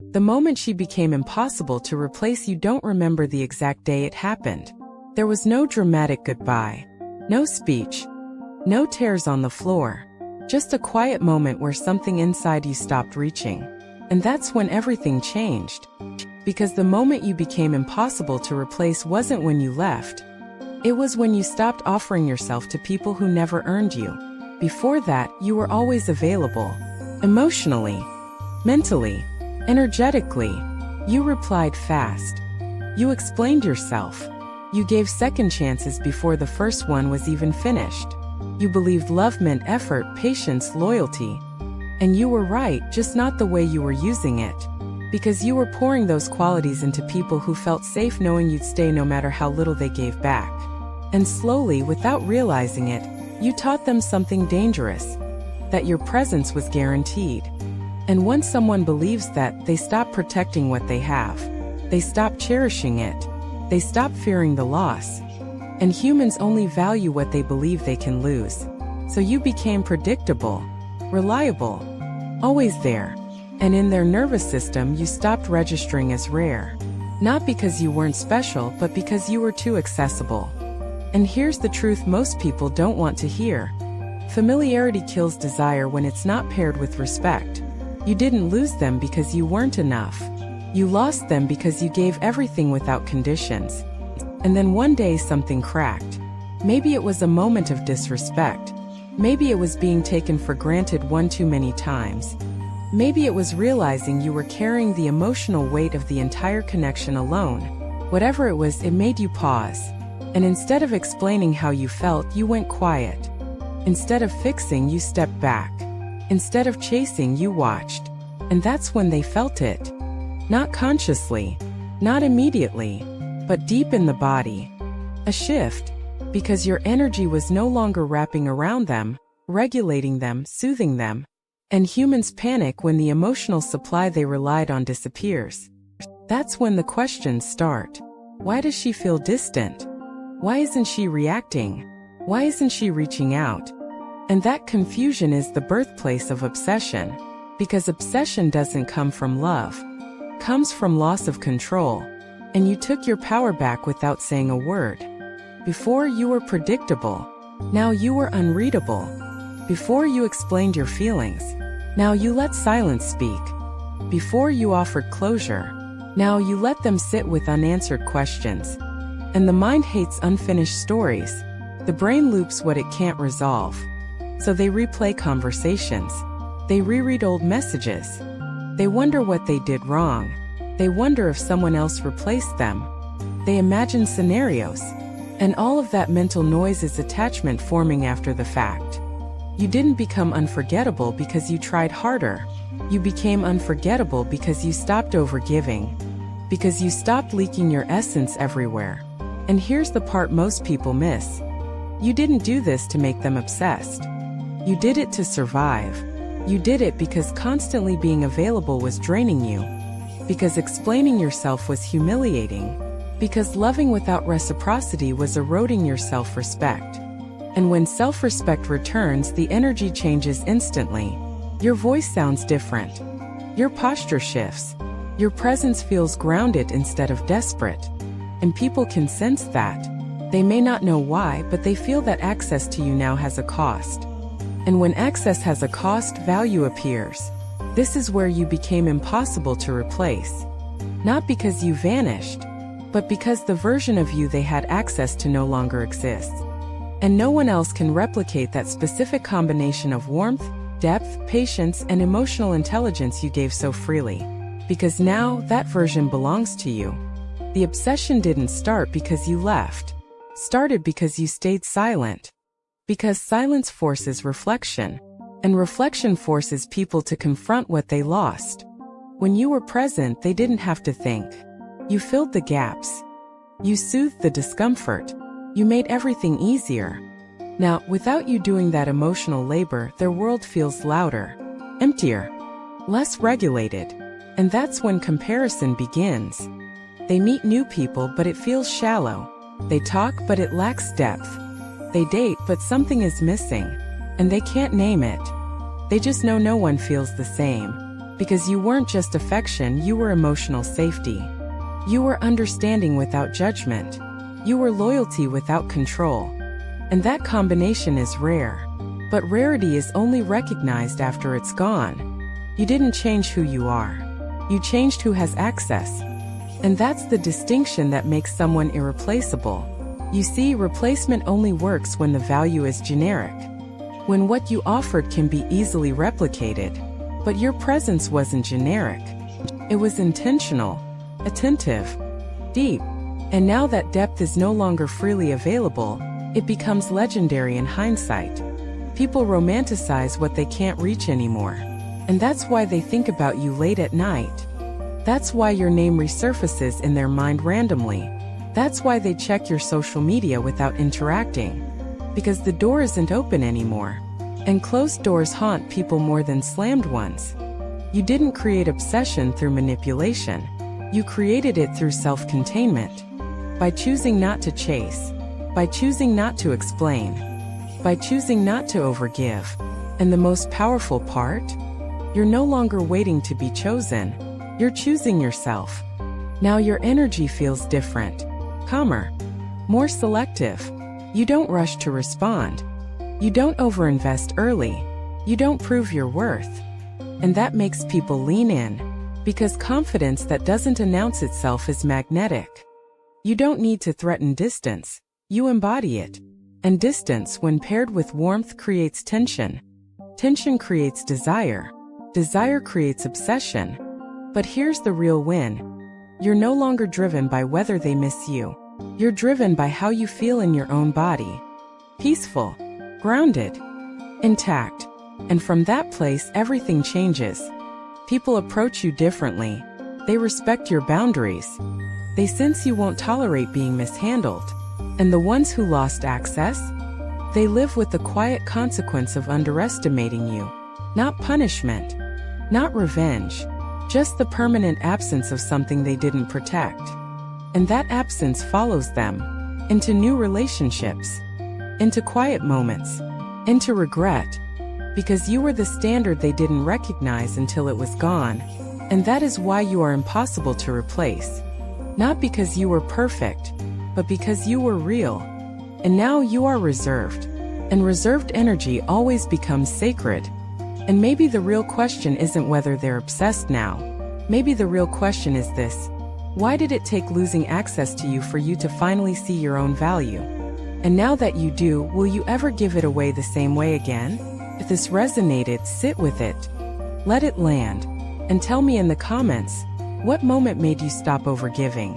The moment she became impossible to replace, you don't remember the exact day it happened. There was no dramatic goodbye, no speech, no tears on the floor, just a quiet moment where something inside you stopped reaching. And that's when everything changed. Because the moment you became impossible to replace wasn't when you left. It was when you stopped offering yourself to people who never earned you. Before that, you were always available. Emotionally, mentally, energetically. You replied fast. You explained yourself. You gave second chances before the first one was even finished. You believed love meant effort, patience, loyalty. And you were right, just not the way you were using it. Because you were pouring those qualities into people who felt safe knowing you'd stay no matter how little they gave back. And slowly, without realizing it, you taught them something dangerous. That your presence was guaranteed. And once someone believes that, they stop protecting what they have. They stop cherishing it. They stop fearing the loss. And humans only value what they believe they can lose. So you became predictable, reliable, always there. And in their nervous system, you stopped registering as rare. Not because you weren't special, but because you were too accessible. And here's the truth most people don't want to hear. Familiarity kills desire when it's not paired with respect. You didn't lose them because you weren't enough. You lost them because you gave everything without conditions. And then one day something cracked. Maybe it was a moment of disrespect. Maybe it was being taken for granted one too many times. Maybe it was realizing you were carrying the emotional weight of the entire connection alone. Whatever it was, it made you pause. And instead of explaining how you felt, you went quiet. Instead of fixing, you stepped back. Instead of chasing, you watched. And that's when they felt it. Not consciously, not immediately, but deep in the body. A shift, because your energy was no longer wrapping around them, regulating them, soothing them. And humans panic when the emotional supply they relied on disappears. That's when the questions start. Why does she feel distant? Why isn't she reacting? Why isn't she reaching out? And that confusion is the birthplace of obsession. Because obsession doesn't come from love. It comes from loss of control. And you took your power back without saying a word. Before you were predictable. Now you were unreadable. Before you explained your feelings. Now you let silence speak. Before you offered closure. Now you let them sit with unanswered questions. And the mind hates unfinished stories. The brain loops what it can't resolve. So they replay conversations. They reread old messages. They wonder what they did wrong. They wonder if someone else replaced them. They imagine scenarios. And all of that mental noise is attachment forming after the fact. You didn't become unforgettable because you tried harder. You became unforgettable because you stopped overgiving. Because you stopped leaking your essence everywhere. And here's the part most people miss. You didn't do this to make them obsessed. You did it to survive. You did it because constantly being available was draining you. Because explaining yourself was humiliating. Because loving without reciprocity was eroding your self-respect. And when self-respect returns, the energy changes instantly. Your voice sounds different. Your posture shifts. Your presence feels grounded instead of desperate. And people can sense that. They may not know why, but they feel that access to you now has a cost. And when access has a cost, value appears. This is where you became impossible to replace. Not because you vanished, but because the version of you they had access to no longer exists. And no one else can replicate that specific combination of warmth, depth, patience, and emotional intelligence you gave so freely. Because now, that version belongs to you. The obsession didn't start because you left. Started because you stayed silent. Because silence forces reflection. And reflection forces people to confront what they lost. When you were present, they didn't have to think. You filled the gaps. You soothed the discomfort. You made everything easier. Now, without you doing that emotional labor, their world feels louder, emptier, less regulated. And that's when comparison begins. They meet new people, but it feels shallow. They talk, but it lacks depth. They date, but something is missing. And they can't name it. They just know no one feels the same. Because you weren't just affection, you were emotional safety. You were understanding without judgment. You were loyalty without control. And that combination is rare. But rarity is only recognized after it's gone. You didn't change who you are. You changed who has access. And that's the distinction that makes someone irreplaceable. You see, replacement only works when the value is generic. When what you offered can be easily replicated. But your presence wasn't generic. It was intentional, attentive, deep. And now that depth is no longer freely available, it becomes legendary in hindsight. People romanticize what they can't reach anymore. And that's why they think about you late at night. That's why your name resurfaces in their mind randomly. That's why they check your social media without interacting. Because the door isn't open anymore. And closed doors haunt people more than slammed ones. You didn't create obsession through manipulation. You created it through self-containment. By choosing not to chase. By choosing not to explain. By choosing not to overgive. And the most powerful part? You're no longer waiting to be chosen. You're choosing yourself. Now your energy feels different. Calmer. More selective. You don't rush to respond. You don't overinvest early. You don't prove your worth. And that makes people lean in. Because confidence that doesn't announce itself is magnetic. You don't need to threaten distance. You embody it. And distance, when paired with warmth, creates tension. Tension creates desire. Desire creates obsession. But here's the real win. You're no longer driven by whether they miss you. You're driven by how you feel in your own body. Peaceful. Grounded. Intact. And from that place, everything changes. People approach you differently. They respect your boundaries. They sense you won't tolerate being mishandled. And the ones who lost access? They live with the quiet consequence of underestimating you. Not punishment. Not revenge. Just the permanent absence of something they didn't protect. And that absence follows them. Into new relationships. Into quiet moments. Into regret. Because you were the standard they didn't recognize until it was gone. And that is why you are impossible to replace. Not because you were perfect, but because you were real. And now you are reserved. And reserved energy always becomes sacred. And maybe the real question isn't whether they're obsessed now. Maybe the real question is this: why did it take losing access to you for you to finally see your own value? And now that you do, will you ever give it away the same way again? If this resonated, sit with it. Let it land. And tell me in the comments, what moment made you stop overgiving?